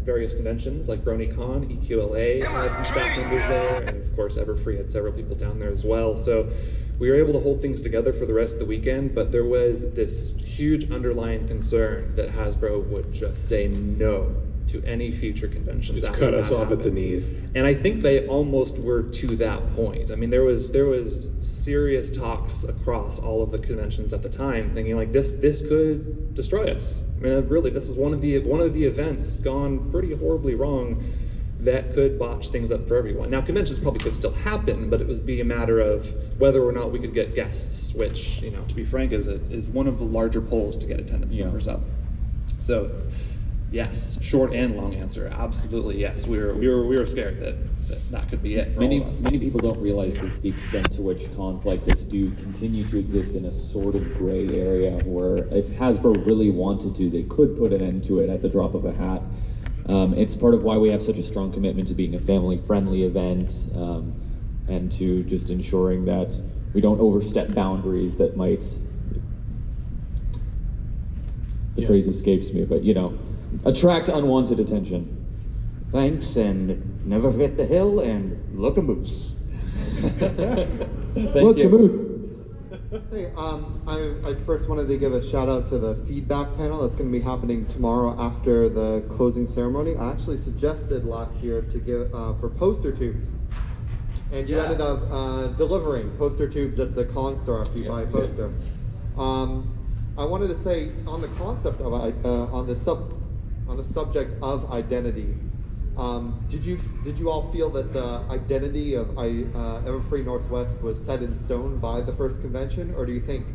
various conventions like BronyCon, EQLA had some staff members there, and of course Everfree had several people down there as well. So we were able to hold things together for the rest of the weekend, but there was this huge underlying concern that Hasbro would just say no to any future conventions. Just cut us off at the knees. And I think they almost were to that point. I mean, there was serious talks across all of the conventions at the time, thinking like this could destroy us. I mean, really, this is one of the events gone pretty horribly wrong that could botch things up for everyone. Now, conventions probably could still happen, but it would be a matter of whether or not we could get guests, which, you know, to be frank, is one of the larger polls to get attendance numbers up. So, yes, short and long answer, absolutely yes. We were scared that could be it for all of us. Many people don't realize the extent to which cons like this do continue to exist in a sort of gray area where if Hasbro really wanted to, they could put an end to it at the drop of a hat. It's part of why we have such a strong commitment to being a family-friendly event and to just ensuring that we don't overstep boundaries that might, the phrase escapes me, but you know, attract unwanted attention. Thanks, and never forget the hill and look a moose. Look a moose. Hey, I first wanted to give a shout out to the feedback panel that's going to be happening tomorrow after the closing ceremony. I actually suggested last year to give for poster tubes, and you ended up delivering poster tubes at the con store after you buy a poster. I wanted to say on the concept of on the subject of identity. Did you all feel that the identity of Everfree Northwest was set in stone by the first convention, or do you think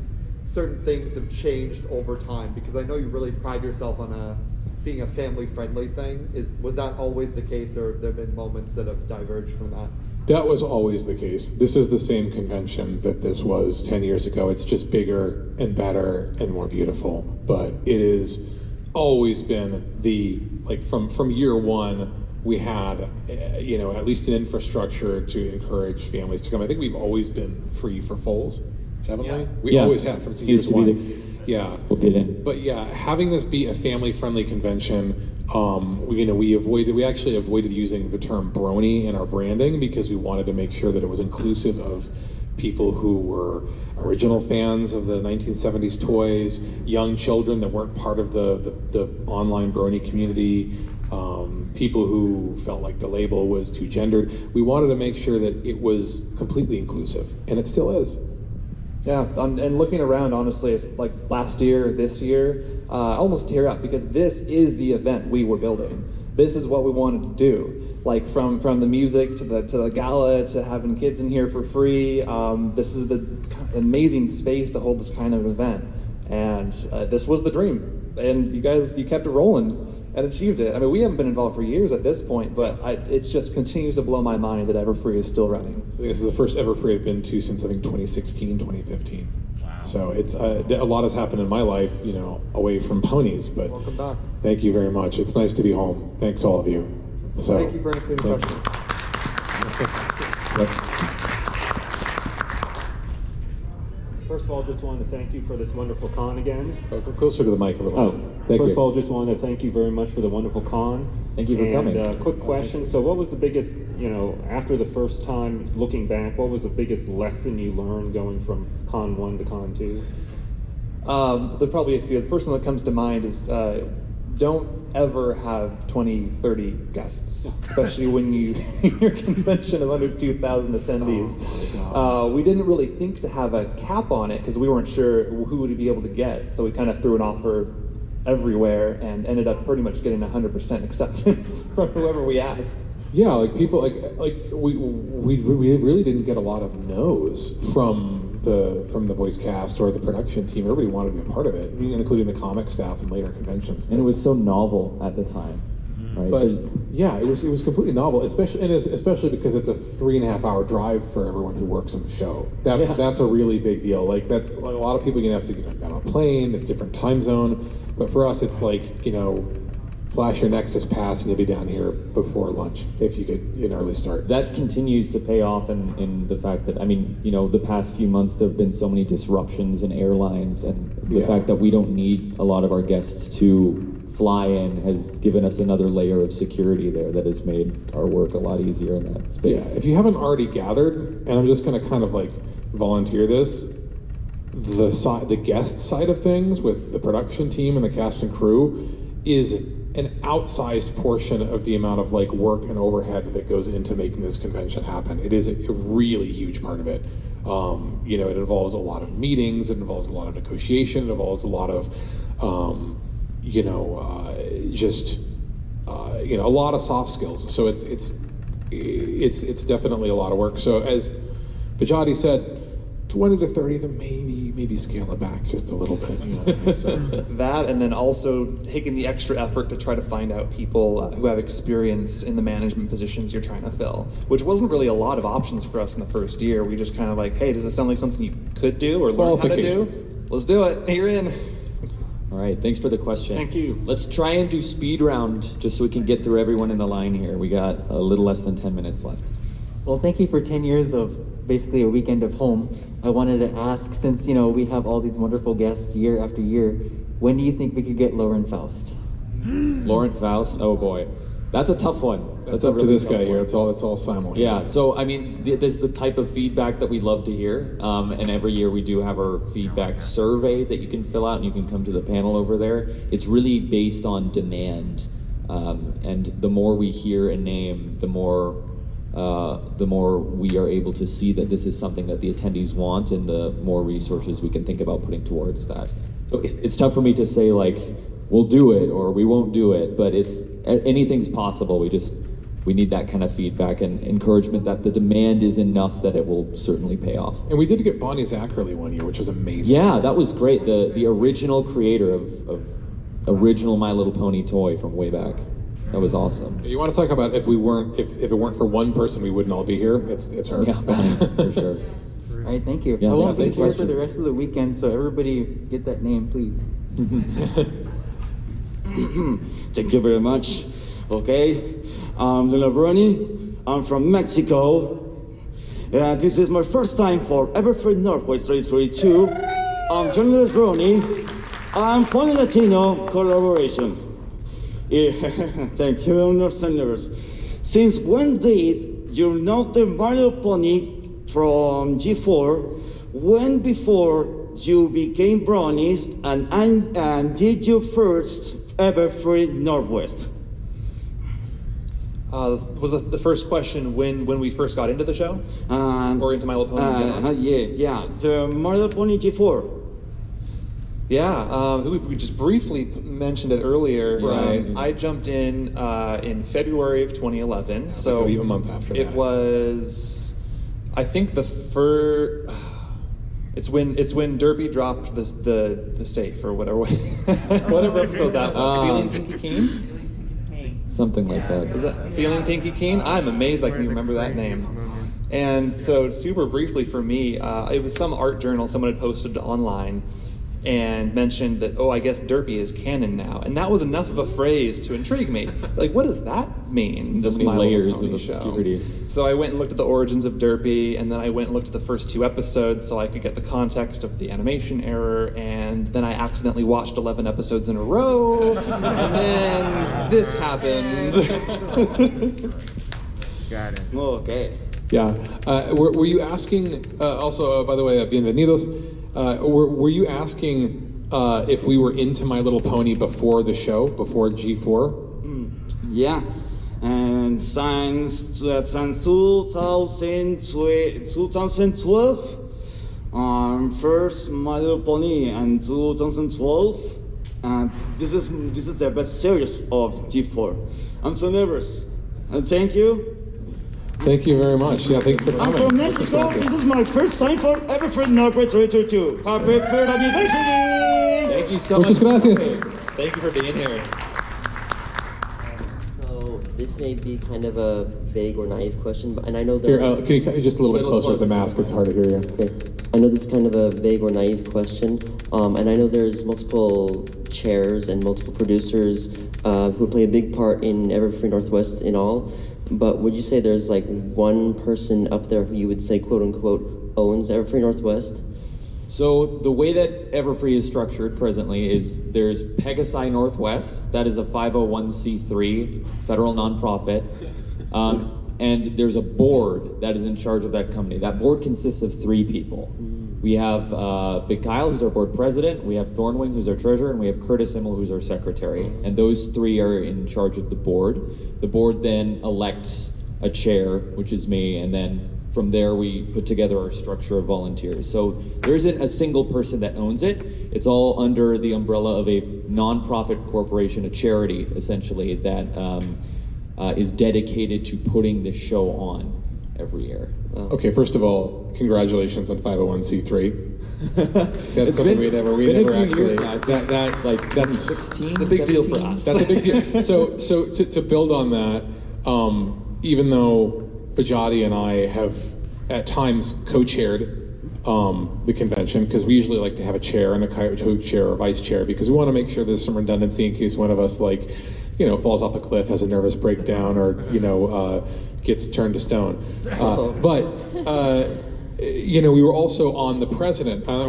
certain things have changed over time? Because I know you really pride yourself on being a family-friendly thing. Was that always the case, or have there been moments that have diverged from that? That was always the case. This is the same convention that this was 10 years ago. It's just bigger and better and more beautiful. But it has always been from year one, we had, at least an infrastructure to encourage families to come. I think we've always been free for foals, haven't we? We always have from year one. Yeah. But yeah, having this be a family-friendly convention, we actually avoided using the term brony in our branding because we wanted to make sure that it was inclusive of people who were original fans of the 1970s toys, young children that weren't part of the online brony community, people who felt like the label was too gendered. We wanted to make sure that it was completely inclusive, and it still is. Yeah, and looking around, honestly, it's like last year, this year, I almost tear up because this is the event we were building. This is what we wanted to do. Like from the music to the gala to having kids in here for free. This is the amazing space to hold this kind of event, and this was the dream. And you kept it rolling and achieved it. I mean, we haven't been involved for years at this point, but it just continues to blow my mind that Everfree is still running. I think this is the first Everfree I've been to since I think 2016, 2015. Wow. So it's a lot has happened in my life, away from ponies. But welcome back. Thank you very much. It's nice to be home. Thanks all of you. So thank you for answering the question. First of all, just wanted to thank you for this wonderful con again. Go closer to the mic a little bit. First of all, just wanted to thank you very much for the wonderful con. Thank you for coming. Quick question. So what was the biggest, after the first time, looking back, what was the biggest lesson you learned going from Con 1 to Con 2? There's probably a few. The first one that comes to mind is don't ever have 20, 30 guests, especially when your convention of under 2,000 attendees. We didn't really think to have a cap on it because we weren't sure who would we be able to get. So we kind of threw an offer everywhere and ended up pretty much getting 100% acceptance from whoever we asked. Yeah, like people we really didn't get a lot of no's from the voice cast or the production team. Everybody wanted to be a part of it, including the comic staff and later conventions. And it was so novel at the time, right? But yeah, it was completely novel, especially because it's a 3.5 hour drive for everyone who works in the show. That's a really big deal. Like that's a lot of people are gonna have to get on a plane, a different time zone. But for us, it's like flash your Nexus pass and you'll be down here before lunch if you get an early start. That continues to pay off in the fact that, the past few months there have been so many disruptions in airlines and the fact that we don't need a lot of our guests to fly in has given us another layer of security there that has made our work a lot easier in that space. Yeah, if you haven't already gathered, and I'm just going to kind of like volunteer this, the guest side of things with the production team and the cast and crew is an outsized portion of the amount of like work and overhead that goes into making this convention happen. It is a really huge part of it. It involves a lot of meetings, it involves a lot of negotiation, it involves a lot of, a lot of soft skills. So it's definitely a lot of work. So as Bajati said, 20 to 30, then maybe scale it back just a little bit. So. That, and then also taking the extra effort to try to find out people who have experience in the management positions you're trying to fill, which wasn't really a lot of options for us in the first year. We just kind of like, hey, does it sound like something you could do or learn how to do? Let's do it. You're in. All right, thanks for the question. Thank you. Let's try and do speed round just so we can get through everyone in the line here. We got a little less than 10 minutes left. Well, thank you for 10 years of basically a weekend of home. I wanted to ask, since we have all these wonderful guests year after year, when do you think we could get Lauren Faust? Lauren Faust, oh boy. That's a tough one. That's up to this guy here. It's all simul. Yeah, so I mean, there's the type of feedback that we love to hear, and every year we do have our feedback survey that you can fill out and you can come to the panel over there. It's really based on demand, and the more we hear a name, the more we are able to see that this is something that the attendees want, and the more resources we can think about putting towards that. So it's tough for me to say like, we'll do it or we won't do it, but anything's possible. We need that kind of feedback and encouragement that the demand is enough that it will certainly pay off. And we did get Bonnie Zackerly one year, which was amazing. Yeah, that was great. The original creator of original My Little Pony toy from way back. That was awesome. You want to talk about if it weren't for one person, we wouldn't all be here. It's her. Yeah, for sure. All right, thank you. Yeah, I won't be thanks for the here for question. the rest of the weekend, so everybody get that name, please. Thank you very much. Okay, I'm Lebroni. I'm from Mexico. This is my first time for Everfree Northwest 2022. I'm John Lebroni. I'm Funny Latino collaboration. Yeah, thank you, understanders. Since when did you know the Mario Pony from G4? When before you became brownies and did you first ever free Northwest? Was the first question when we first got into the show? Or into My Little Pony in general? Yeah, the My Little Pony G4. Yeah, we just briefly mentioned it earlier. Right. I jumped in February of 2011, so a month after that. It was, I think it's when Derpy dropped the safe or whatever whatever episode that was. Feeling Pinky Keen? Something like that. Is that Feeling Pinky Keen? I'm amazed I can even remember that name. And so super briefly for me, it was some art journal someone had posted online and mentioned that, I guess Derpy is canon now. And that was enough of a phrase to intrigue me. Like, what does that mean? So this many My Little layers Pony of show? obscurity. So I went and looked at the origins of Derpy, and then I went and looked at the first 2 episodes so I could get the context of the animation error, and then I accidentally watched 11 episodes in a row, and then this happened. Got it. Okay. Yeah. Were you asking, also, by the way, bienvenidos, were you asking if we were into My Little Pony before the show, before G4? Yeah, and since 2012, first My Little Pony and 2012, and this is the best series of G4. I'm so nervous, and thank you. Thank you very much. Yeah, thanks for I'm coming. from Mexico. This is my first time for Everfree Northwest 2022. Happy birthday, Thanksgiving! Thank you so much. Muchas gracias. Thank you for being here. So this may be kind of a vague or naive question, but I know Here, there's... can you come just a little bit closer with the mask? It's hard to hear you. Okay. I know this is kind of a vague or naive question, and I know there's multiple chairs and multiple producers who play a big part in Everfree Northwest in all, but would you say there's like one person up there who you would say, quote unquote, owns Everfree Northwest? So the way that Everfree is structured presently is there's Pegasi Northwest, that is a 501c3 federal nonprofit, and there's a board that is in charge of that company. That board consists of 3 people. We have Big Kyle, who's our board president, we have Thornwing, who's our treasurer, and we have Curtis Himmel, who's our secretary. And those 3 are in charge of the board. The board then elects a chair, which is me, and then from there we put together our structure of volunteers. So there isn't a single person that owns it. It's all under the umbrella of a nonprofit corporation, a charity, essentially, that is dedicated to putting this show on every year. Okay, first of all, congratulations on 501c3. That's It's something been- we been never a few years actually. now. That's 16, a big deal for 17? us. That's a big deal. So to build on that, even though Bajati and I have at times co-chaired the convention, because we usually like to have a chair and a co-chair or vice chair, because we want to make sure there's some redundancy in case one of us, like, falls off a cliff, has a nervous breakdown, or gets turned to stone. But we were also on the president, so I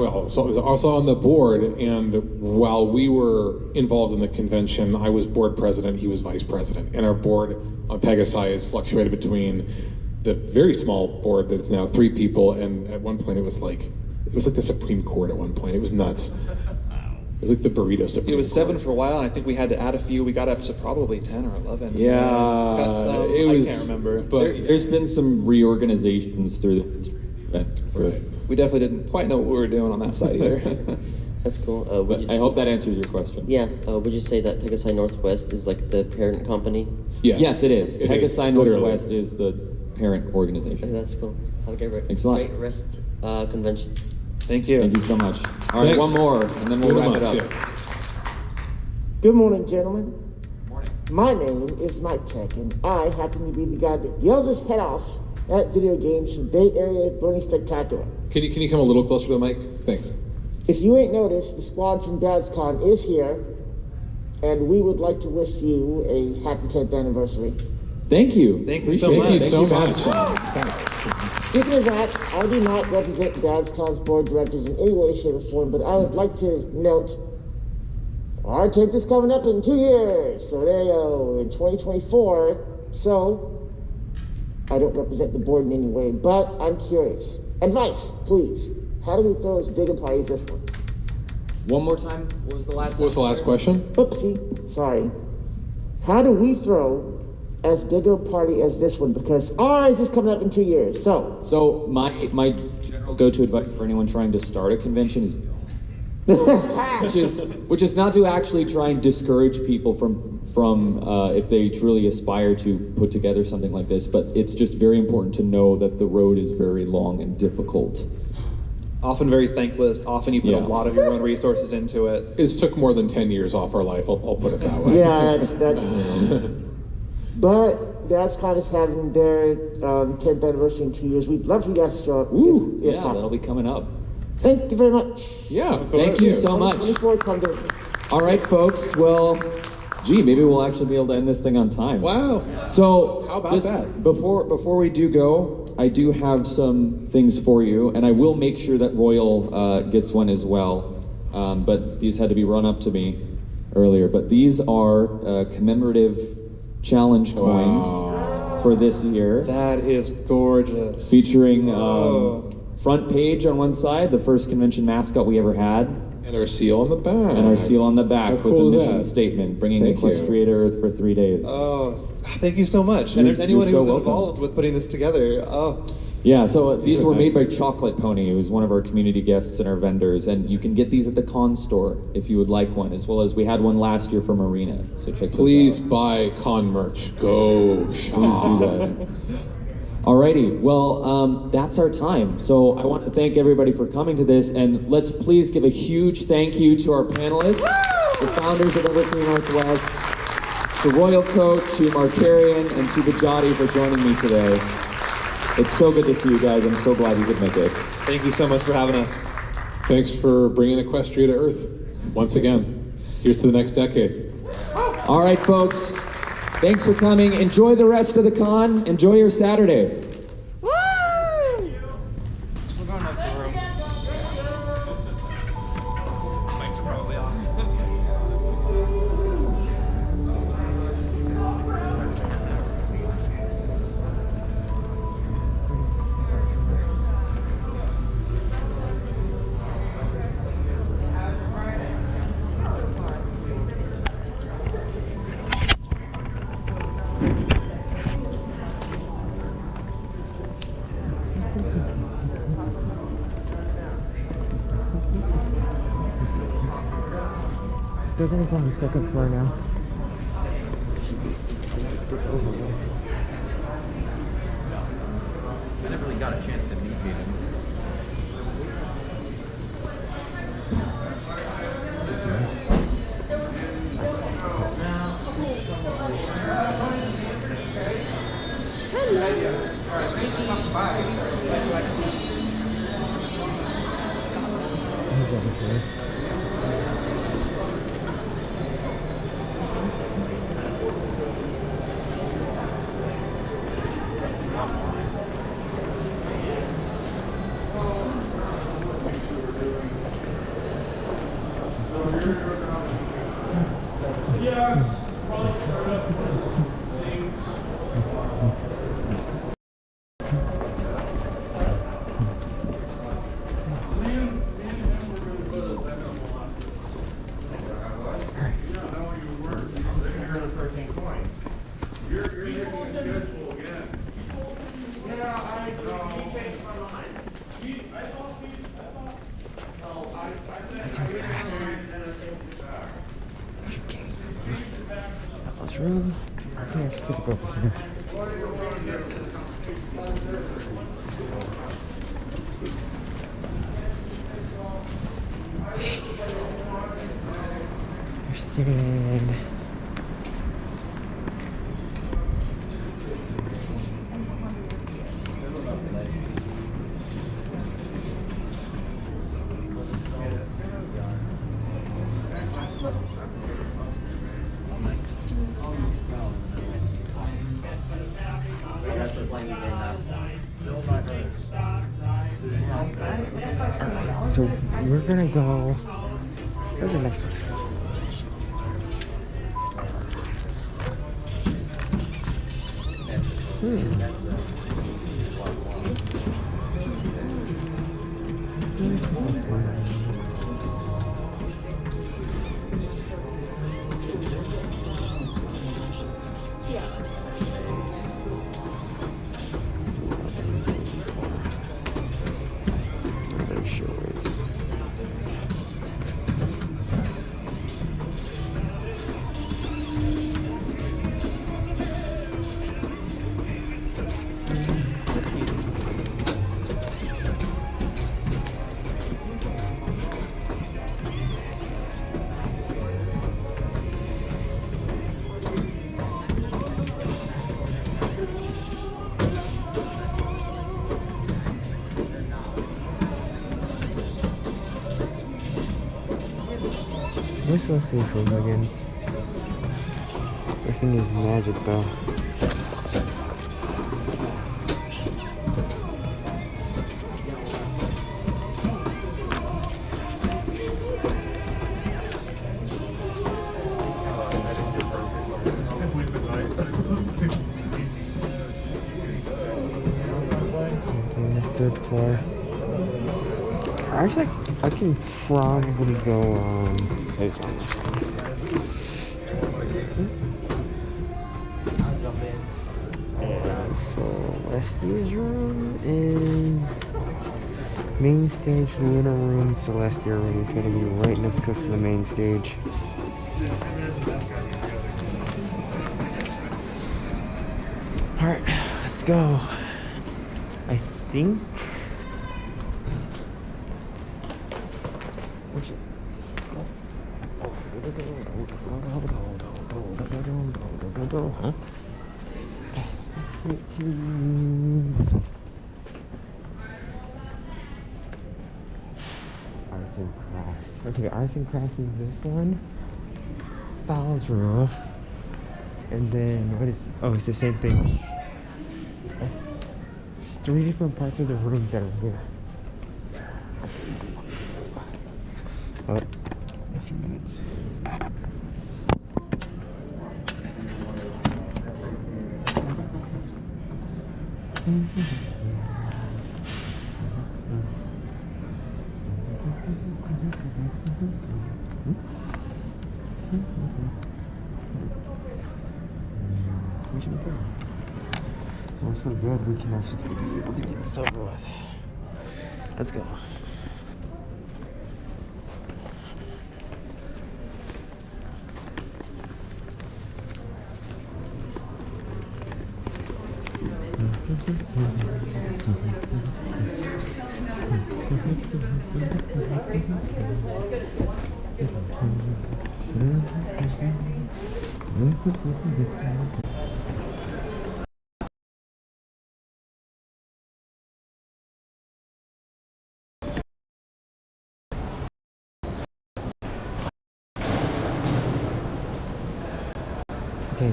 was also on the board, and while we were involved in the convention, I was board president, he was vice president, and our board on Pegasi is fluctuated between the very small board that's now 3 people, and at one point it was like the Supreme Court at one point. It was nuts. It was like the burrito Supreme It was Court. 7 for a while, and I think we had to add a few. We got up to probably 10 or 11. Yeah, Got some, it was. I can't remember. But There's been some reorganizations through the event. right. We definitely didn't quite know what we were doing on that side either. That's cool. But I hope that answers your question. Yeah. Would you say that Pegasi Northwest is like the parent company? Yes, it is. It Pegasi literally. Northwest is the parent Okay, organization. that's cool. Have a Thanks a lot. great rest convention. Thank you. Thank you so much. All right, Thanks. one more, and then we'll wrap it up. Yeah. Good morning, gentlemen. Morning. My name is Mike Check, and I happen to be the guy that yells his head off at video games from Bay Area Bernie Spectacular. Can you come a little closer to the mic? Thanks. If you ain't noticed, the squad from DadsCon is here, and we would like to wish you a happy 10th anniversary. Thank you. Thank you so Appreciate much. Thank you it. so guys. much. Thanks. Speaking of that, I do not represent DadsCon's board of directors in any way, shape, or form, but I would like to note our 10th is coming up in 2 years, so there you go, in 2024. So, I don't represent the board in any way, but I'm curious. Advice, please. How do we throw as big a party as this one? One more time. What was the last? What was the last question? Oopsie, sorry. How do we throw as big a party as this one? Because ours is coming up in 2 years, so. So my general go-to advice for anyone trying to start a convention is, which is not to actually try and discourage people from if they truly aspire to put together something like this, but it's just very important to know that the road is very long and difficult. Often very thankless. Often you put Yeah. a lot of your own resources into it. It took more than 10 years off our life. I'll put it that way. Yeah, that's but DadsCon is having their 10th anniversary in 2 years. We'd love for you guys to show up. Ooh, if yeah, possible. that'll be coming up. Thank you very much. Yeah. Thank you so much. 24 conversions. All right, folks. Well, gee, maybe we'll actually be able to end this thing on time. Wow. So, How about just that? Before we do go, I do have some things for you, and I will make sure that Royal gets one as well. But these had to be run up to me earlier. But these are commemorative challenge coins for this year, That is gorgeous. featuring front page on one side, the first convention mascot we ever had, And our seal on the back. and our seal on the back How with cool the is mission that? statement, bringing Thank you. Equestria to Earth for 3 days. Oh, thank you so much. And You're anyone who so was welcome. involved with putting this together. Oh, Yeah, so these are were made by nice. Chocolate Pony, who's one of our community guests and our vendors, and you can get these at the con store if you would like one, as well as we had one last year from Arena. So check Please those out. buy con merch. Go shop. Please do that. Alrighty, well, that's our time. So I want to thank everybody for coming to this, and let's please give a huge thank you to our panelists, the founders of Everfree Northwest, to Royal Coat, to Markarian, and to Bajati for joining me today. It's so good to see you guys. I'm so glad you could make it. thank you so much for having us. Thanks for bringing Equestria to Earth once again. Here's to the next decade. All right, folks. Thanks for coming. Enjoy the rest of the con. Enjoy your Saturday. Still gonna go on the second floor now. Should be get this over with. I never really got a chance to meet him. Room. Yeah, just put the book here. You're sitting. So we're gonna go. Where's the next one? Where's the safe room again? Everything is magic though. Okay, the third floor. Actually, I can probably go this one. And so Celestia's room is main stage, Lunar room. Celestia room is gonna be right next to the main stage. Alright, let's go. I think huh? Arts and crafts. Okay, arts and crafts is this one. Fowls room. And then what is? Oh, it's the same thing. It's 3 different parts of the rooms that are here. But a few minutes. We should be good. So once we're good, we can actually be able to get this over with. Let's go. Okay,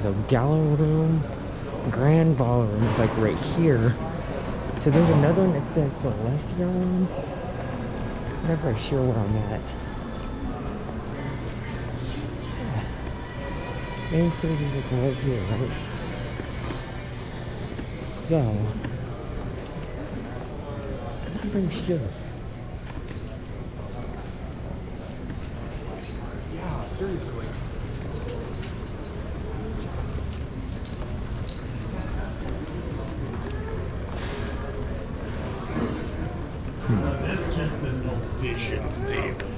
so gala room, grand ballroom is like right here. So there's another one that says celestial room. I'm not very sure where I'm at. Main stage is like right here, right? So, I'm not very sure. Yeah, seriously. That's just the musician's table.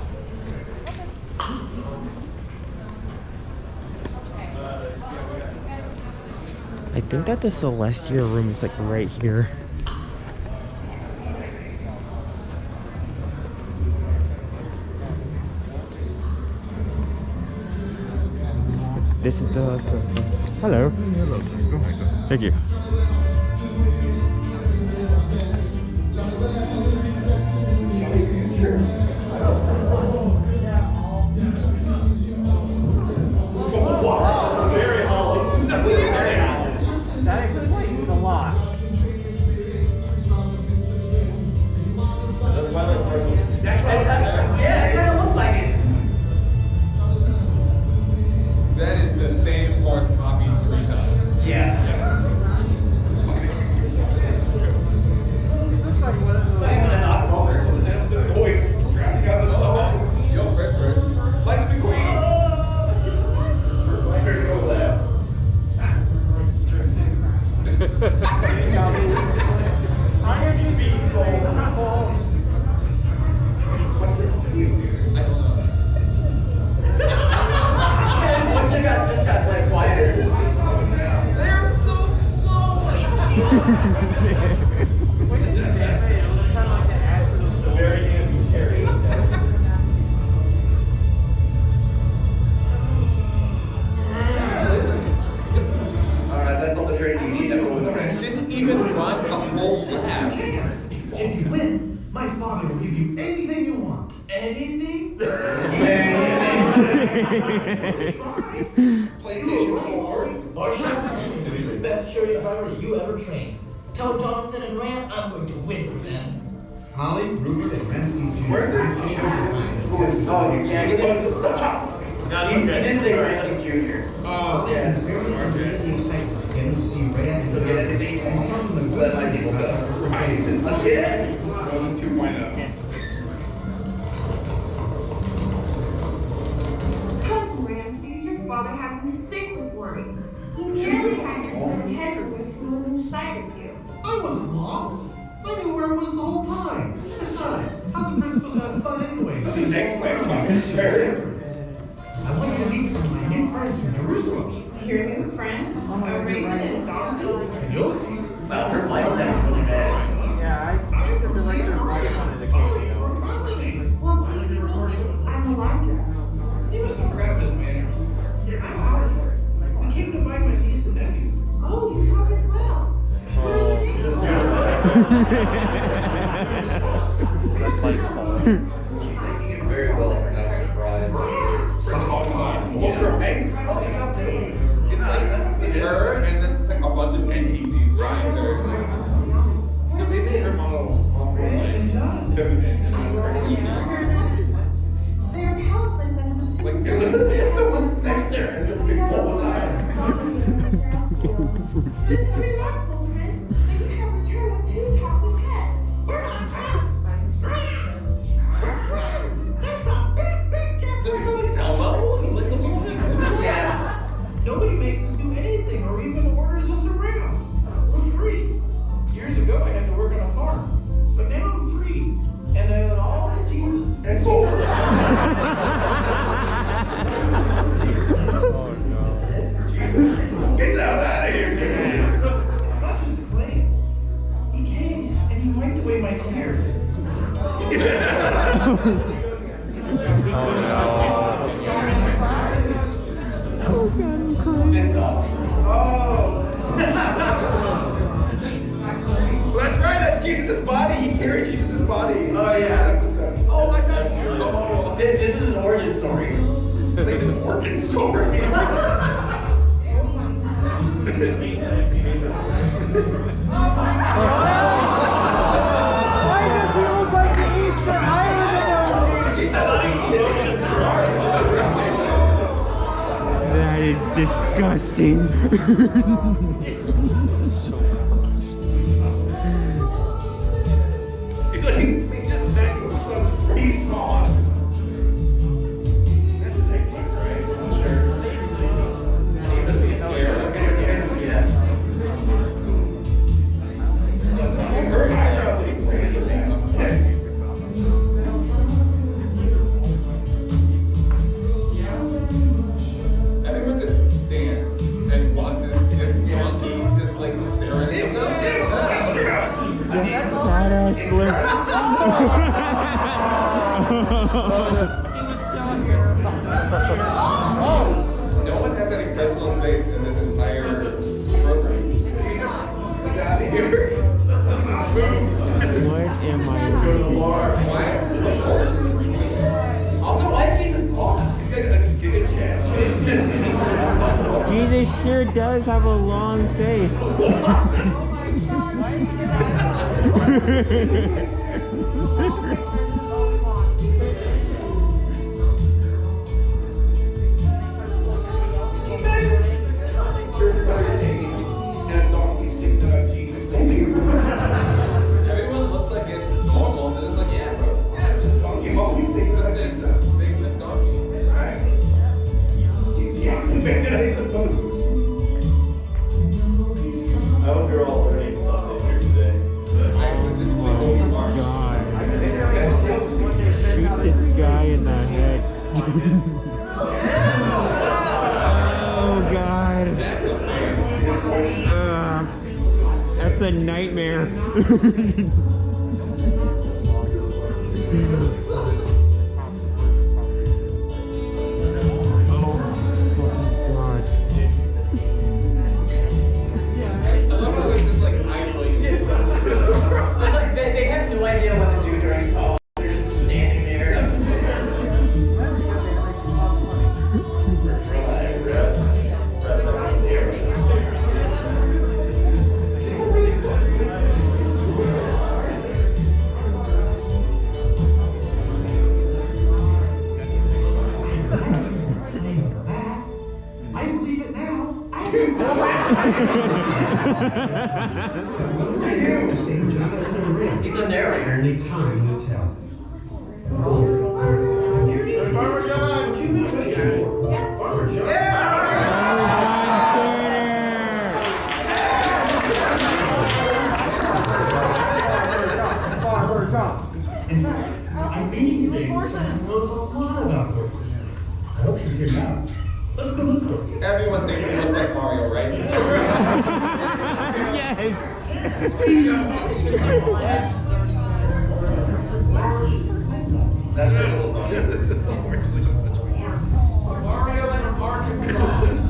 I think that the celestial room is like right here. This is the... Hello. Hello. Go ahead. Thank you. Sure. Wow. Very hollow. That explains a lot. Is that Twilight Sparkles? Yeah, it kind of looks like it. That is the same horse copied 3 times. Yeah. This looks like one of those. The voice drafting out the song. Yo, first, like the queen. Turn go left. Drifting. I am speed bowl. What's it you? I don't know. His voice just got like quieter. They're so slow. It's a very handy chariot. Alright, that's all the training you need. Now go with the rest. Didn't even run a whole lap. If you win, my father will give you anything you want. Anything? PlayStation 4. Marshall, it'll be the best chariot driver you ever trained. Tell Jonathan and Grant I'm going to win for them. Holly, Rupert, and Ramsey Jr. Where the children? Oh, you can't get us to stop. No, he did say Ramsey Jr. Oh, yeah. Look at anything. Let my people go. Right. Again? Roses 2.0. Cousin Ramses, your father has been sick with worry. He nearly had your son tender with what was inside of you. I wasn't lost. I knew where it was the whole time. Besides, how's the prince supposed to have fun anyway? There's an eggplant on his shirt. I want you to meet some of my new friends from Jerusalem. Your new friend, a raven and a donkey? And you'll see. Well, her flight sounds really bad. Yeah, I think the director right wanted to go. Well, please meet you. I'm Elijah. He must have forgotten his manners. I'm Howard. We came to find my niece and nephew. Oh, you talk as well. She's taking it very well for how surprised she is. What's her name? Oh, you got two. It's like her and then it's like a bunch of NPCs flying her. Like, they made her model like feminine and it's crazy. They are counselors under the super. Like the ones next to her and the big bulbous eyes. This is remarkable, Prince, that you have returned with 2 talking pets. We're not friends. We're friends. That's a big, big difference. This is like Elmo. Yeah. Nobody makes us do anything or even orders us around. We're free. Years ago, I had to work on a farm. But now I'm free. And I owe it all to Jesus. And so Jesus, get out of here. Oh God, I'm crying. Oh! That's right, that's Jesus' body. He carried Jesus' body. Oh, yeah. Oh, I thought this was. Oh, This is his origin story. this is an origin story. Why does he look like the Easter That is disgusting. He's like, he just met some pretty soft. That's a big one, right? I'm sure. He's just being scared. These are eyebrows that you ran for that. Everyone just stands and watches this donkey just like serenade them. That's badass No one has any personal space in this entire program. He's out of here. Move. What am I Let's go to the bar. Why are these proportions weird? Also, why is Jesus bald? He's got a giga chat. Jesus sure does have a long face. Everybody's taking and donkey singing about Jesus to you. Everyone looks like it's normal, and it's like, yeah, bro. Yeah, it's just donkey always singing about this stuff. Big with donkey. Right. He deactivated, I suppose. I hope you're all learning something here today. I specifically hope you are. God. Shoot this guy in the head. Oh God. That's a nightmare. I love how it's just like idling. It's like they have no idea what to do during song. They're just standing there. I believe it now. He's the narrator. Only time will tell. Here it is, Farmer John. What you been waiting for? Farmer John. Farmer John. In fact, I'm meeting today with someone who knows a lot about horses. I hope she's here now. Let's go look for her. Everyone thinks he looks like Mario, right? That's a little funny. Mario and Arkansas.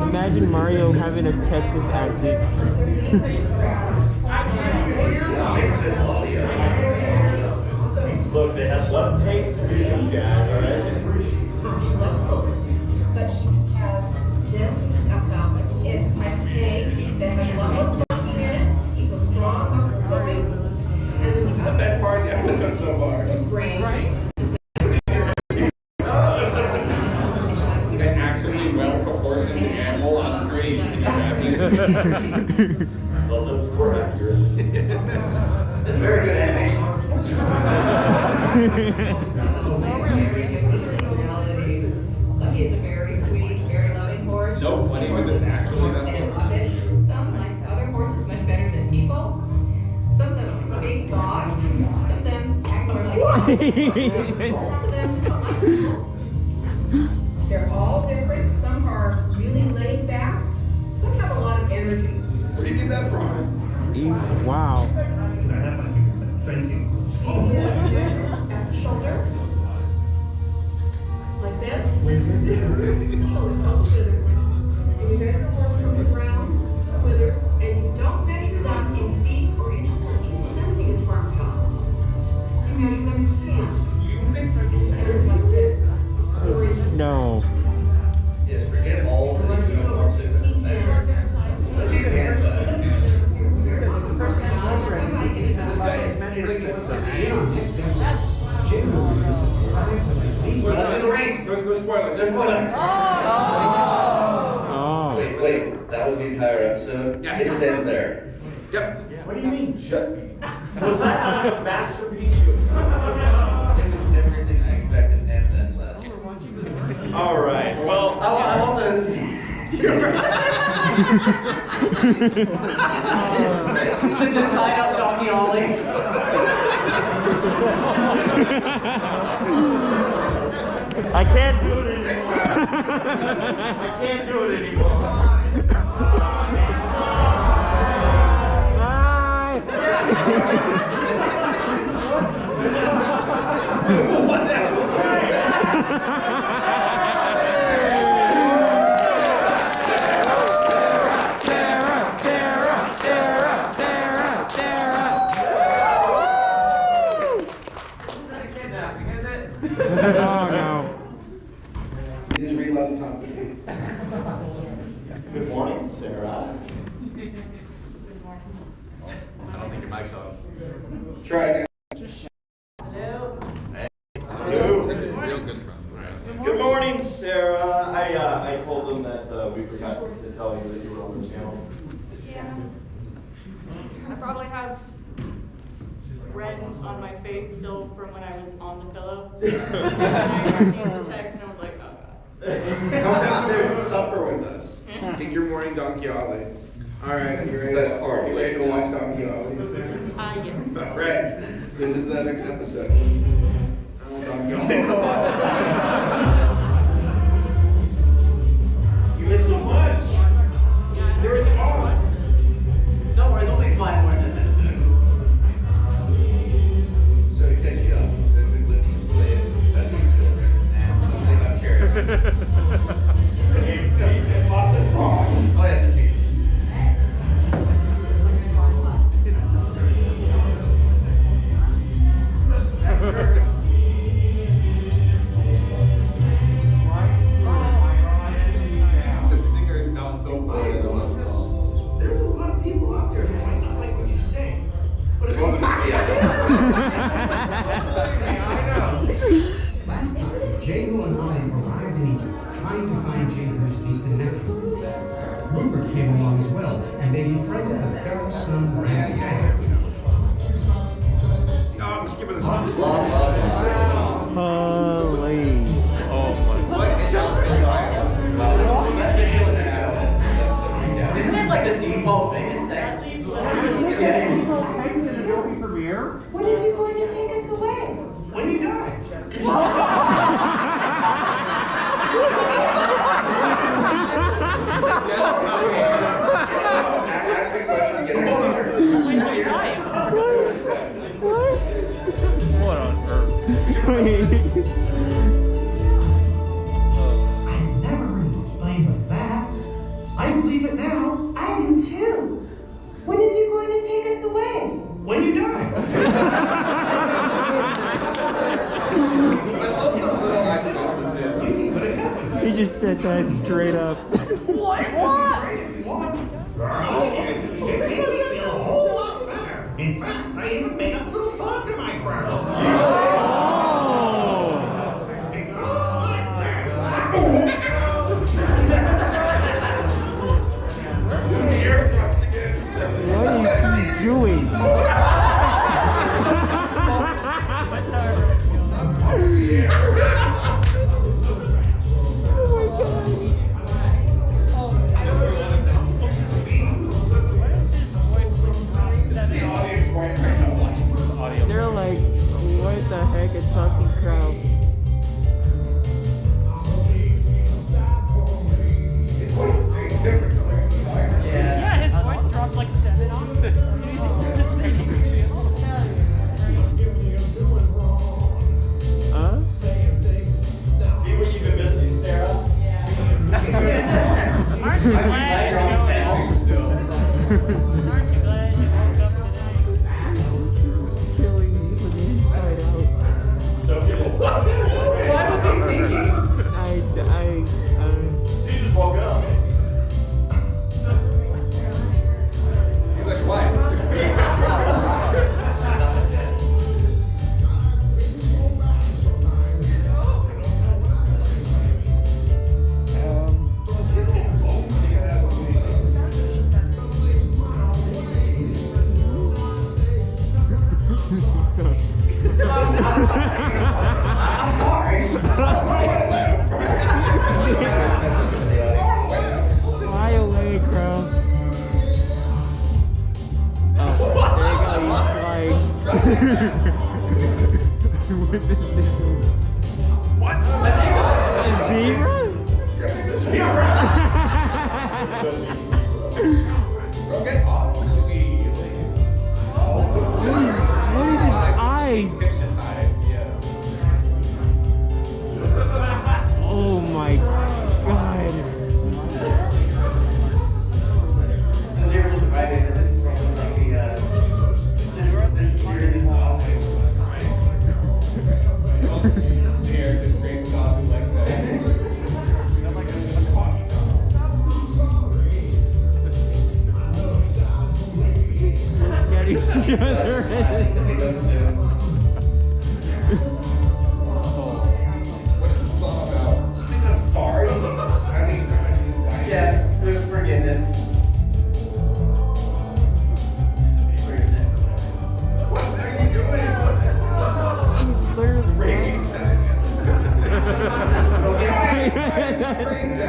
Imagine Mario having a Texas accent. Mix this audio. Look, they have one take to do these guys, alright? But you have this, which is alfalfa. It's type K, that has a lot more protein in it, equals strong muscle building. And This is the best part of the episode so far. grain. An actually well-proportioned animal on screen, can you imagine? Well, that's more accurate. It's very good animation. Lucky is a very sweet, very loving horse. No funny, but just actually that And was some, like other horses, much better than people. Some of them are big dogs. Some of them act more like some of them don't like people. They're all different. Some are really laid back. Some have a lot of energy. Where do you get that from? And you measure the horse from the ground, withers, and you don't measure them in feet or inches or even centimeters, Farm John. You measure them in hands. Centimeters like this. 4 inches. No. Yes, forget all the uniform systems and measurements. Let's use hand size. This guy is like a Let's do the race. No spoilers. There's spoilers. Oh. Wait. That was the entire episode? Yes. It just ends there. Yep. What do you mean, was that a masterpiece? It was everything I expected and then less. All right. Well, I love this. The tied up doggy ollie. I can't do it anymore. Oh no. It is Relove's company. Good morning, Sarah. I don't think your mic's on. Try again. Hello. Hello. Real good friends. Good morning, Sarah. I told them that we forgot to tell you that you were on this panel. Yeah. I probably have red on my face still from when I was on the pillow. And I received the text and I was like, oh god. Come downstairs and supper with us. Think your morning Donkey Ollie. Alright, you ready? Best part. You ready to watch Donkey Ollie? Yes. Alright, this is the next episode. Oh, Donkey Ollie's the You missed so much. There was fun. Don't worry, there'll be 5 more in this episode. So to catch you up, there's been living slaves, touching children, and something about chariots. Jesus, off the songs. Oh yes, Jesus. The singers sound so bored in the one song. There's a lot of people out there who might not like what you say. But it's Welcome to Seattle. Last time, Jehu and I arrived in Egypt, trying to find Jehu's niece and nephew. Rupert came along as well, and they befriended the Pharaoh's son, Ramses. Oh, I'm skipping this one. Holy. Oh my. What is that? Isn't it like the default Vegas text? Yeah. When is he going to take us away? When you die. Ask a question, get an answer. What on earth? I've never heard you explain like that. I believe it now. I do too. When is he going to take us away? When you die. He just said that straight up. What? It made me feel a whole lot better. In fact, I even made up a little song to my prayer. It goes like this. What is he doing? They're like, what the heck? glad you're on still. Aren't you glad you woke up today? Killing me from the inside out. So good. What was he thinking? She just woke up. He's like, what? I'm sorry. Fly away, Crow. Oh, there you go, he's flying. With the sizzle. What? A zebra? Bro, get off immediately. What is his eyes? Hypnotized, yes. Oh my god. The zebra just right in, and this is probably like this series is awesome. The air just stays saucy like that. Squawky tongue. Getting together. What is this song about? He's like, I'm sorry. I think he's just dying. Yeah, forgiveness. What are you doing? Rabies is setting in.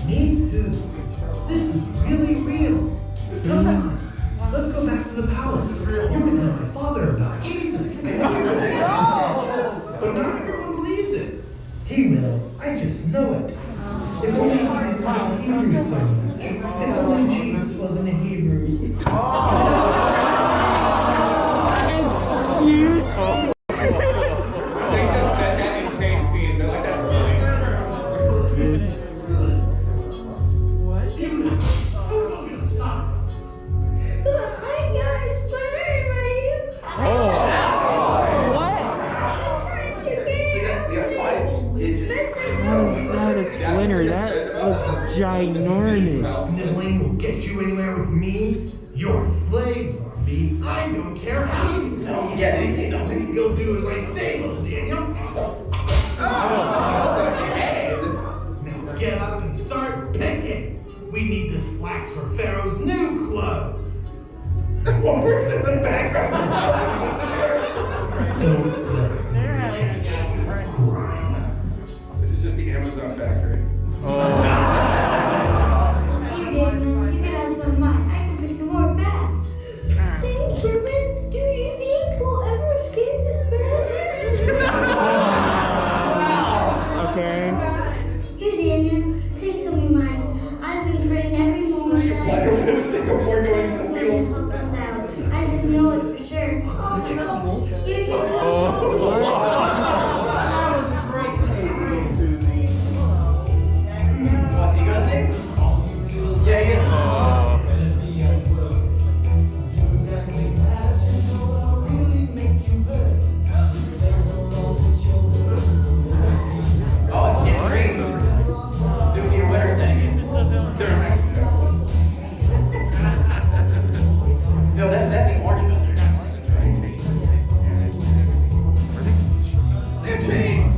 Me too. This is really real. Come on, let's go back to the palace. You can tell my father about it. Jesus. But not everyone believes it. He will. I just know it. If only I didn't know Hebrew so much. If only Jesus wasn't a Hebrew. Excuse me. They just said that in chain scene. They're like, that's funny. Not a splinter, that was ginormous. Sniveling will get you anywhere with me. You're slaves on me. I don't care how you say it. Yeah, did he say something? You'll do as I say, little Daniel. Now get up and start picking. We need this flax for Pharaoh's new clothes. One person in the background. Don't let him catch you crying. This is just the Amazon factory. Here, Daniel, you can have some of mine. I can fix some more fast. Thanks, Berman. Do you think we'll ever escape this madness? Okay. Here, Daniel, take some of mine. I've been praying every moment that Why don't we before going to the fields? I just know it for sure. Here you go. What's he gonna say? Yeah, he is. Oh, it's getting great. Dude, your winter setting. They're in Mexico. No, that's the orange filter. They're chains.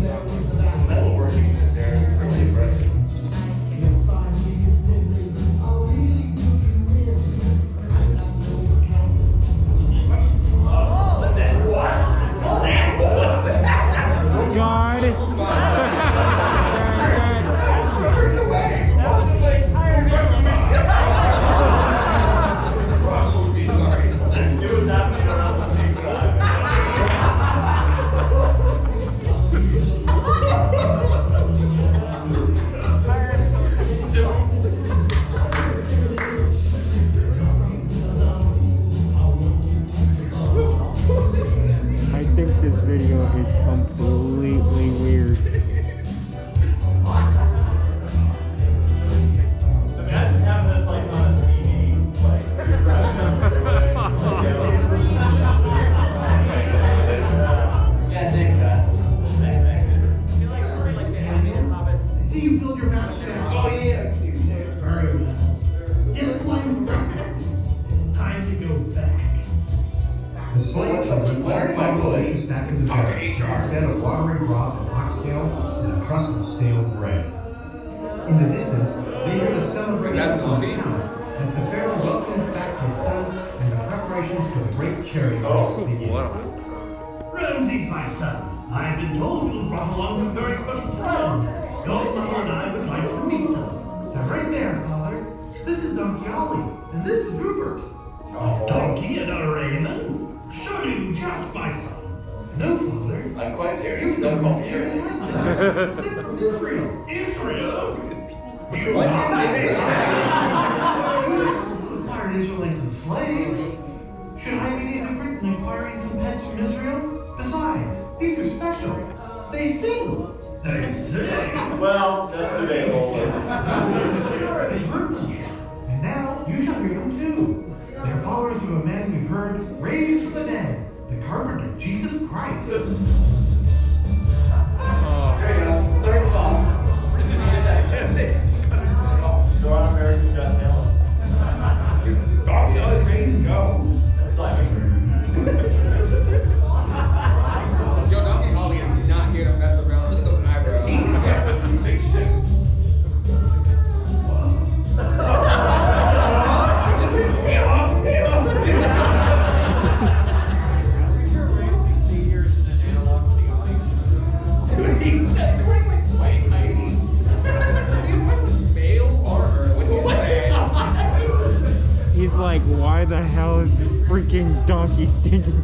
Metal working in this area is really impressive. What the? What? What was that? What was that? God. Turn away. What was it like? Wrong movie, sorry. It was happening around the same time. delicious back in the barrel, fed a watery broth of oxtail and a crust of stale bread. In the distance, they hear the celebration from the palace as the pharaoh welcomes back his son and the preparations for the great chariot race begin. Ramses, my son, I've been told you've brought along some very special friends. Your mother and I would like to meet them. They're right there, Father. This is Donkey Ollie, and this is Rupert. A donkey and a raven? Surely you jest, my son. No, Father. I'm quite serious. Don't call me sure. They're from Israel. Israel? What is it? You acquired Israelites and slaves. Should I be any different in acquiring some pets from Israel? Besides, these are special. They sing. They sing? Well, that's debatable. They heard them. And now you shall hear them too. They're followers of a man we've heard raised from the dead, the carpenter, Jesus Christ. There you go. Third song. Go on America's Got Talent. Donkey always ready to go. That's Simon. Yo, Donkey Ollie is not here to mess around. Look at those eyebrows. Big shit. Dude, he's wearing like white tighties. He's like male armor. He's like, why the hell is this freaking donkey stinking?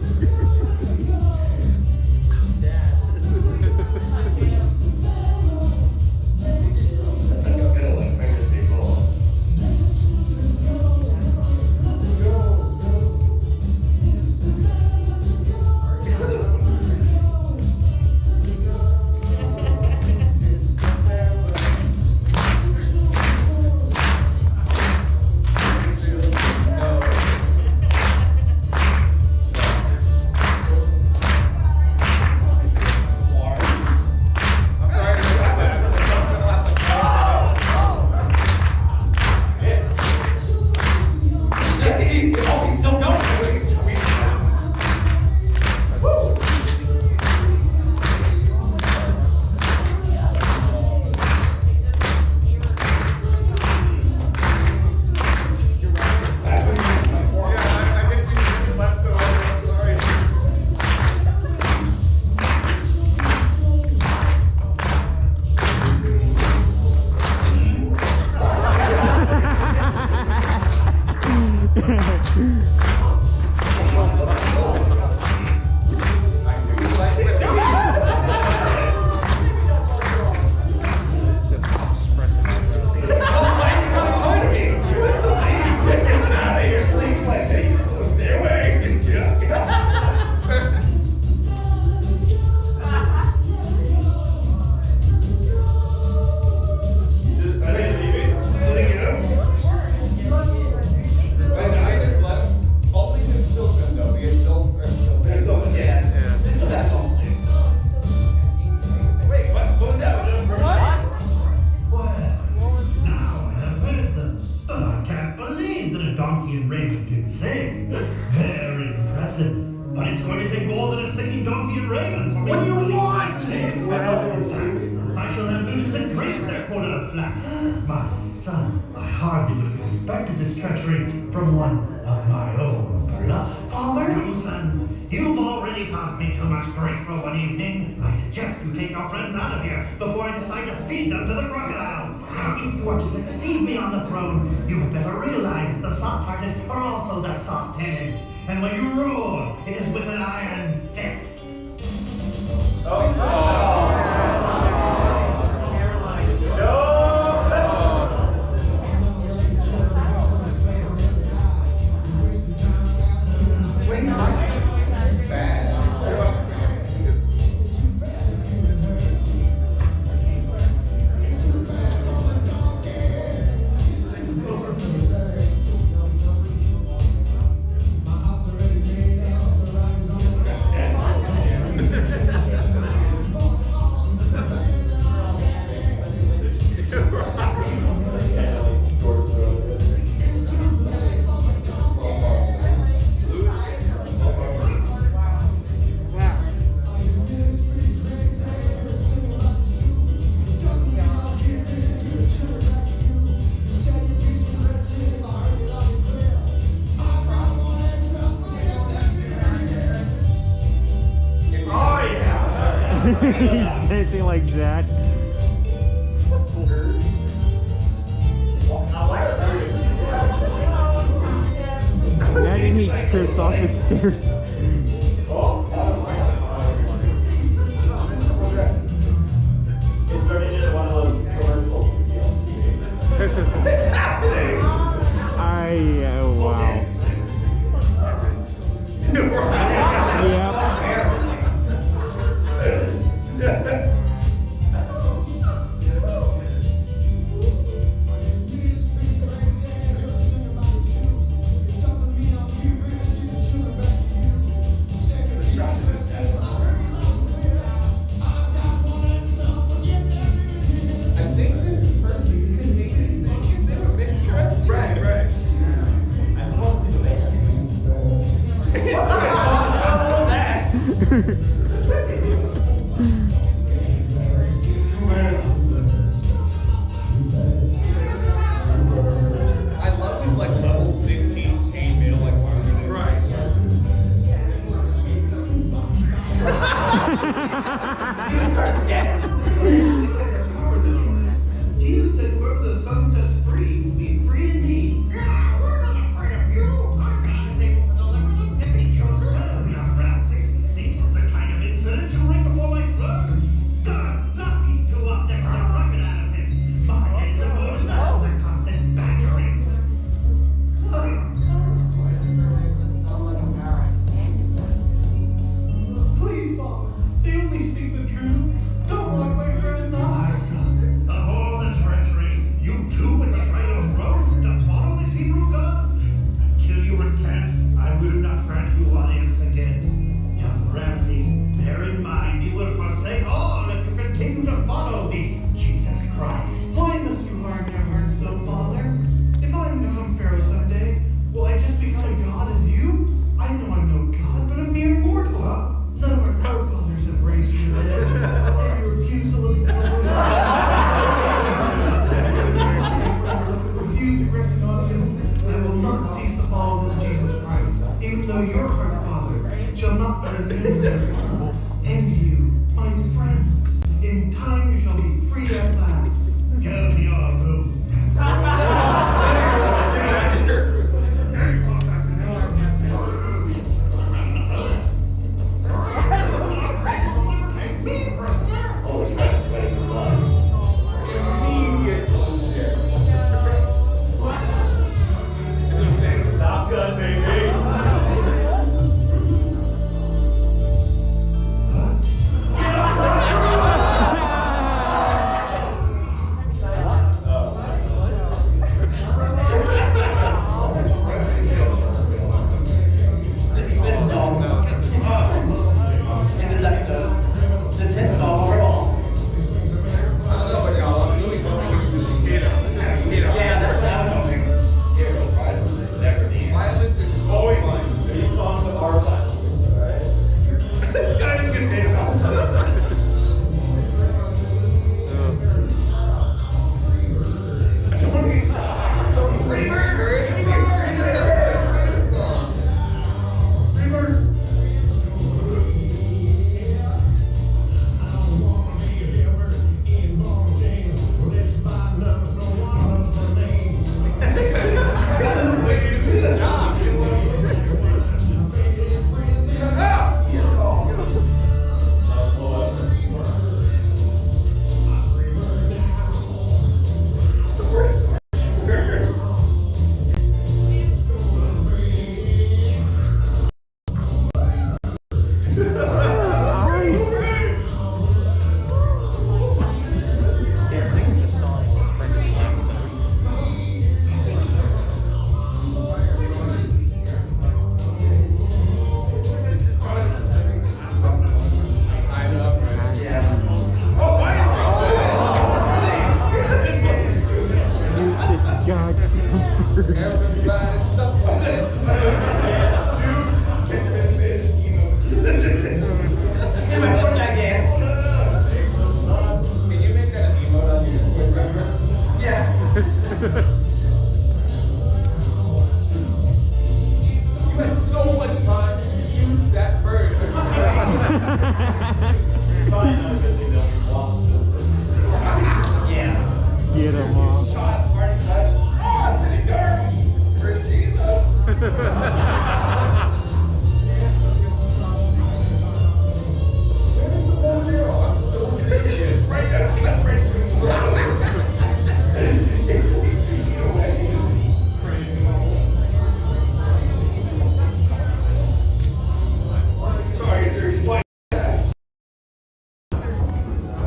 like that. Imagine he trips off the stairs. It's turning into one of those commercials you see on TV. What's happening? Wow.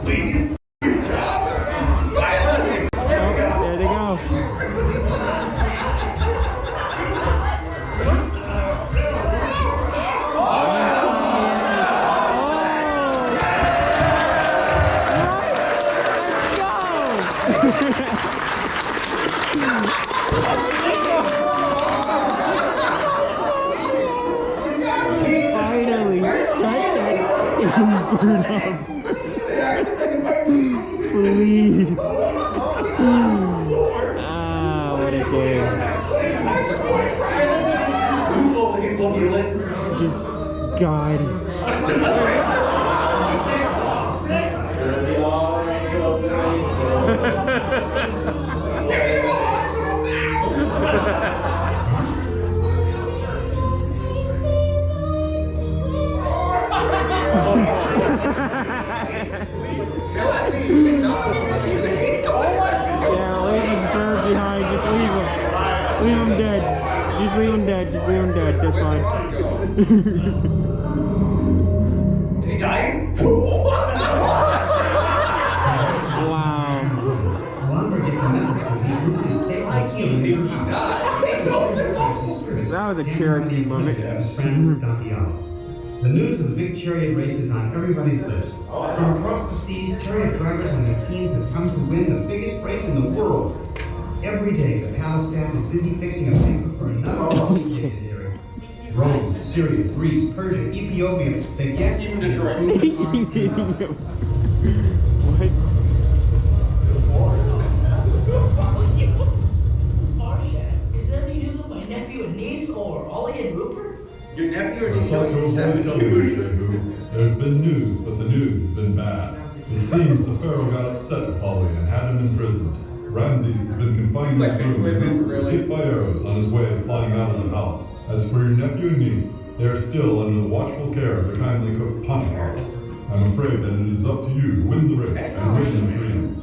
Please. Good job. Finally. There they go. Finally, shut that damn bird up. Please. Ah, what a day. Just God. Yeah, leave this bird behind. Just leave him. Leave him dead. Just leave him dead. Just leave him dead. That's fine. Is he dying? Wow. Lumber gets a message to the group is safely healed in her house. That was a cherry moment. The news of the big chariot race is on everybody's lips. From across the seas, chariot drivers and their teams have come to win the biggest race in the world. Every day, the palace staff is busy fixing a banquet for another dignitary. Rome, Syria, Greece, Persia, Ethiopia, the guests... Even Detroit. What? Marsha, is there any news of my nephew and niece, or Ollie and Rupert? Your nephew or Well, niece so are like 7 Jehu, there's been news, but the news has been bad. It seems the pharaoh got upset with Ollie and had him imprisoned. Ramses has been confined in his room and hit by arrows on his way flying out of the palace. As for your nephew and niece, they are still under the watchful care of the kindly cook Pontifar. I'm afraid that it is up to you to win the race and win them freedom.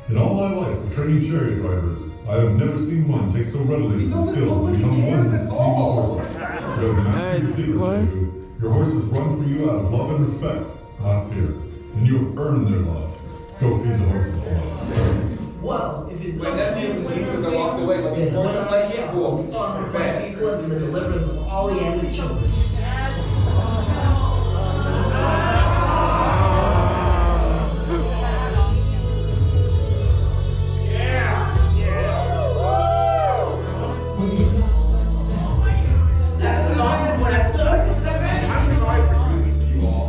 In all my life of training chariot drivers, I have never seen one take so readily to the skills to become one with the steam horses. You have mastered the secret, Jehu. Your horses run for you out of love and respect, not fear. And you have earned their love. Go feed the horses, love. Well, if it's My nephews and nieces are locked away, but these horses like equal. Bad. For the deliverance of Ollie and the children. I'm sorry for doing this to you all.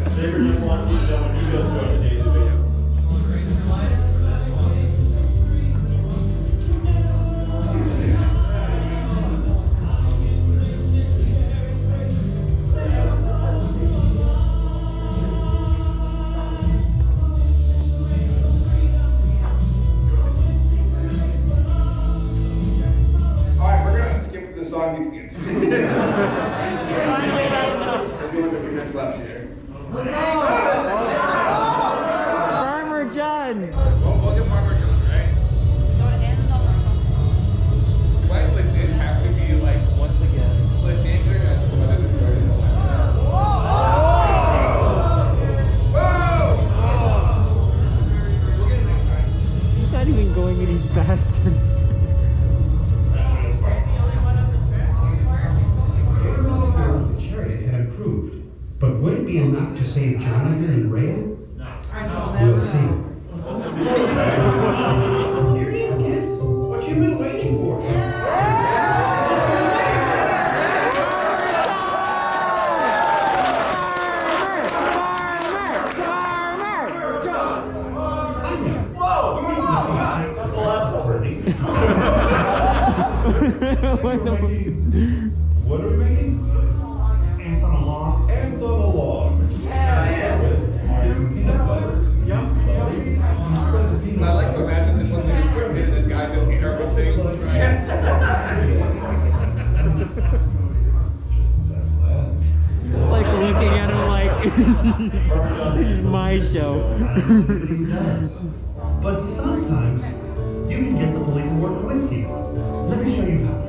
Saber just wants you to know when he goes through on a daily basis. Alright, we're gonna skip the song to get to. There's only a few minutes left here. Farmer John! We'll get Farmer John, right? Do I legit have to be like, once again, cliffhanger as to whether this bird is alive? Whoa! We'll get it next time. He's not even going any faster. Pharaoh's skill with the chariot had improved. But would it be enough to save Jonathan and Rhea? We'll see. Here it is, kids. What you been waiting for? That's the last celebrity. What are we making? Ants on a log. Ants on a log. Get some peanut butter. Use the celery. You spread the peanut I like to imagine this one's in his room, and this guy's just terrible thing. Yes. It's like looking at him like, this is my show. But sometimes you can get the bully to work with you. Let me show you how.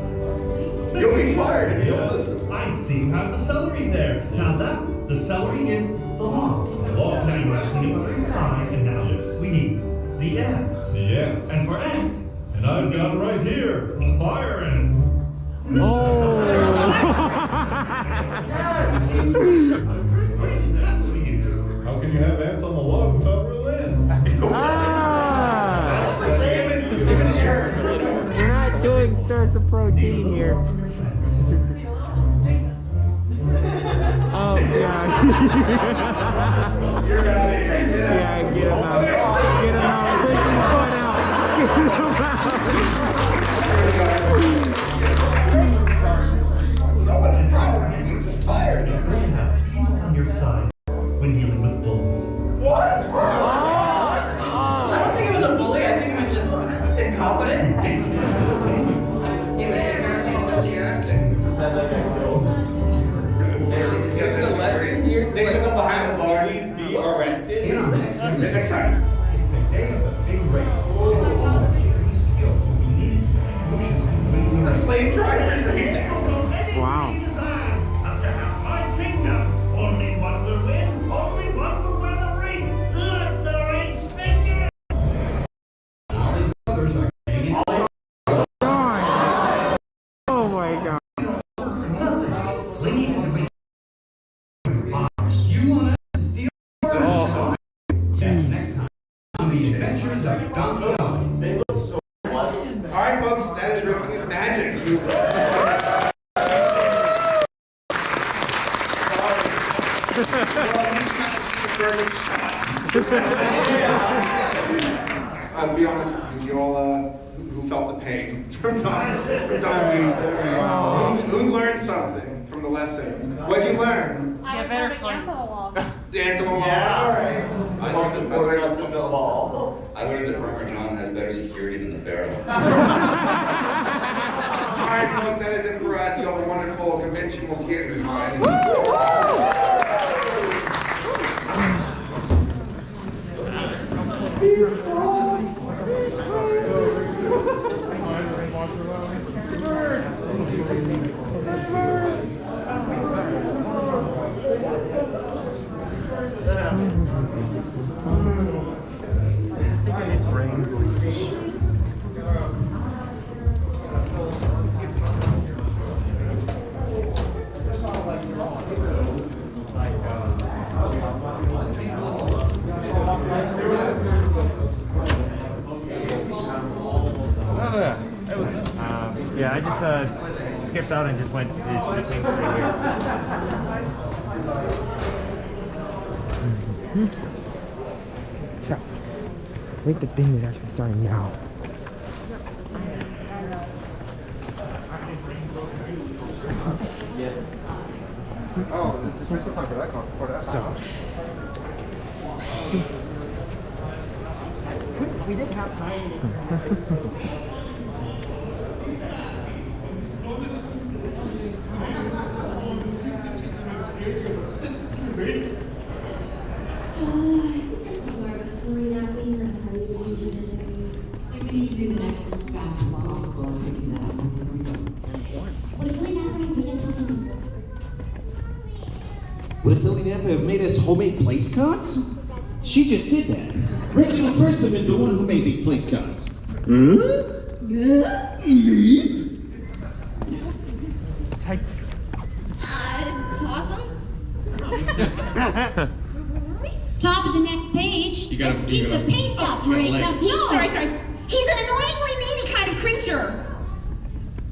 You'll be fired if you don't listen. I see you have the celery there. Now the celery is The log. Now you have to think about inside, and now we need the ants. The ants. And for ants. And I've got right here, fire ants. How can you have ants on the log without real ants? We're not doing source of protein here. Oh god. You're out of here. Yeah, get him out. Get him out. Push his foot out. Get him out. So what's the problem? You just fired him. You have people on your side when dealing with bullies. What? I don't think it was a bully. I think it was just incompetent. He was enthusiastic. Just had that guy killed. This is the lesson here. They took him behind the bar. Please be arrested. Next time. It's the day of the big race. Jacob's skills will be needed to pushes and The slave driver's racing. Wow. Up to half my kingdom. Only one will win. Only one will wear the ring. Let the race begin. All these others are getting it. Oh my god. We need to be. You want to steal? Oh. Next time. On the adventures of Don Quixote. They look so plus. Alright folks, that is riffing is magic. You I'll be honest with you all who felt the pain from Don. Who learned something from the lessons? What'd you learn? Get better friends. Dance along. Yeah. Alright. Most important lesson of all. I learned that Farmer John has better security than the Pharaoh. Alright folks, that is it for us. You have a wonderful convention. We'll see you next time. Be strong. Be strong. Yeah, I just skipped out and just went to this thing right here. So, I think the thing is actually starting now. Oh, this is still time for that So, we didn't have time. We need to do the next as fast as possible. I'm picking that up. Would a Philly Napa have made us homemade place cards? She just did that. Reginald Firstman is the one who made these place cards. Me? Possum? Top of the next page. Let's keep the pace up, Marika. No! Sorry. He's an annoyingly needy kind of creature.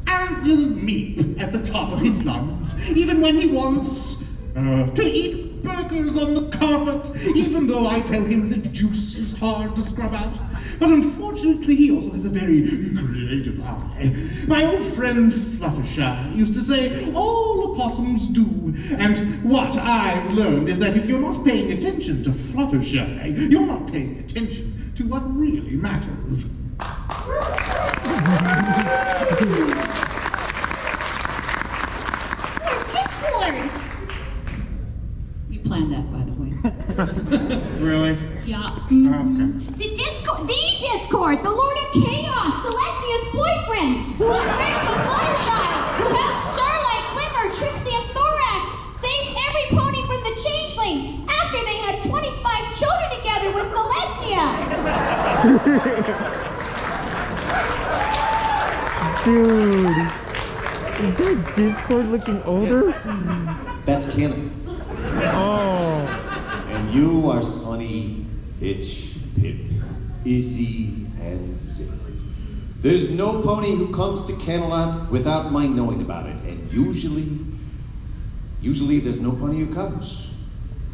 And will meep at the top of his lungs, even when he wants to eat burgers on the carpet, even though I tell him the juice is hard to scrub out. But unfortunately, he also has a very creative eye. My old friend Fluttershy used to say, all opossums do. And what I've learned is that if you're not paying attention to Fluttershy, you're not paying attention to what really matters. Discord! We planned that, by the way. Really? Yeah. Okay. The Discord, the Lord of Chaos, Celestia's boyfriend, who was friends with Fluttershy, who helped Starlight, Glimmer, Trixie, and Thorax save every pony from the Changeling fledglings after they had 25 children together with Celestia. Dude, is that Discord looking older? That's canon. Oh. And you are Sonny, Hitch, Pip, Izzy, and Zip. There's no pony who comes to Camelot without my knowing about it, and usually there's no pony who comes.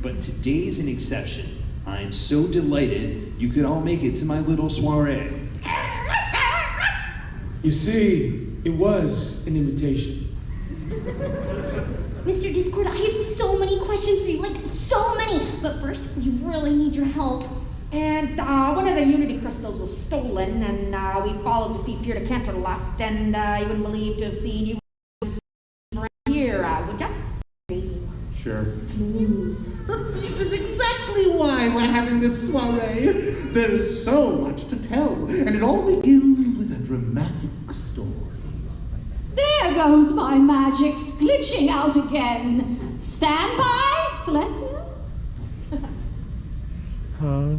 But today's an exception. I'm so delighted you could all make it to my little soiree. You see, it was an invitation. Mr. Discord, I have so many questions for you, like so many. But first, we really need your help. And one of the Unity crystals was stolen, and we followed the thief here to Canterlot, and you wouldn't believe to have seen you around here, would ya? Sure. Smooth. The thief is exactly why we're having this soiree. There is so much to tell, and it all begins with a dramatic story. There goes my magic's glitching out again. Stand by, Celestia. Huh?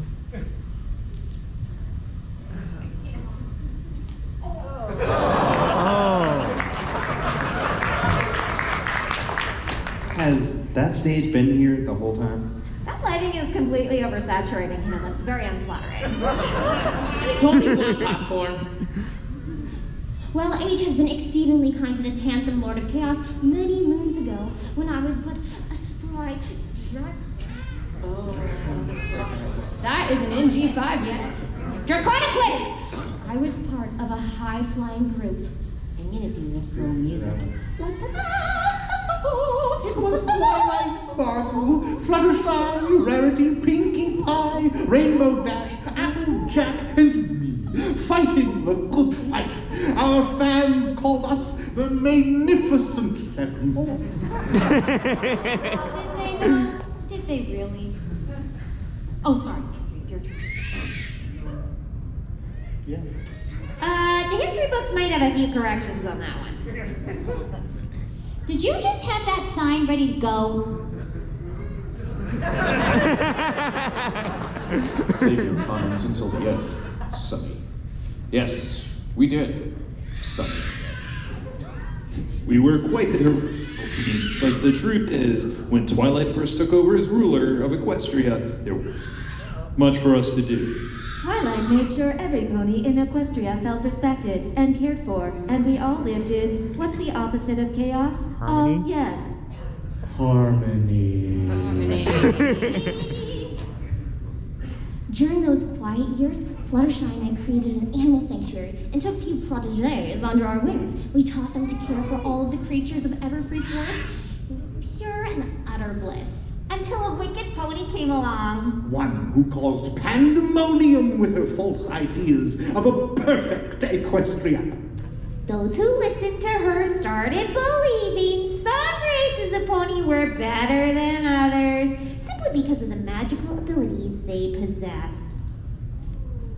Has that stage been here the whole time? That lighting is completely oversaturating him. It's very unflattering. Popcorn. Well, age has been exceedingly kind to this handsome Lord of Chaos many moons ago, when I was but a spry... That isn't in G5 yet. Draconicus! I was part of a high-flying group. I'm gonna do this little music. It was Twilight Sparkle, Fluttershy, Rarity, Pinkie Pie, Rainbow Dash, Applejack, and me, fighting the good fight. Our fans called us the Magnificent Seven. Did they though? Did they really? Oh, sorry. Your turn. Yeah. The history books might have a few corrections on that one. Did you just have that sign ready to go? Save your comments until the end, Sonny. Yes, we did, Sonny. We were quite the heroic team, but the truth is, when Twilight first took over as ruler of Equestria, there was much for us to do. Twilight made sure every pony in Equestria felt respected and cared for, and we all lived in, what's the opposite of chaos? Harmony? Oh, yes. Harmony. During those quiet years, Fluttershy and I created an animal sanctuary and took a few protégés under our wings. We taught them to care for all of the creatures of Everfree Forest. It was pure and utter bliss. Until a wicked pony came along. One who caused pandemonium with her false ideas of a perfect Equestria. Those who listened to her started believing some races of pony were better than others, simply because of the magical abilities they possessed.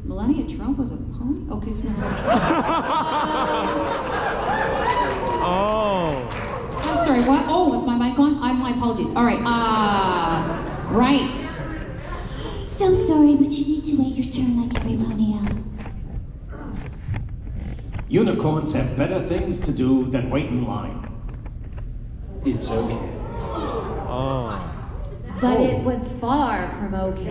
Melania Trump was a pony? Okay, so Oh. I'm sorry, what? Oh, was my mic on? My apologies. All right, right. So sorry, but you need to wait your turn like every pony else. Unicorns have better things to do than wait in line. It's okay. Oh. But it was far from okay.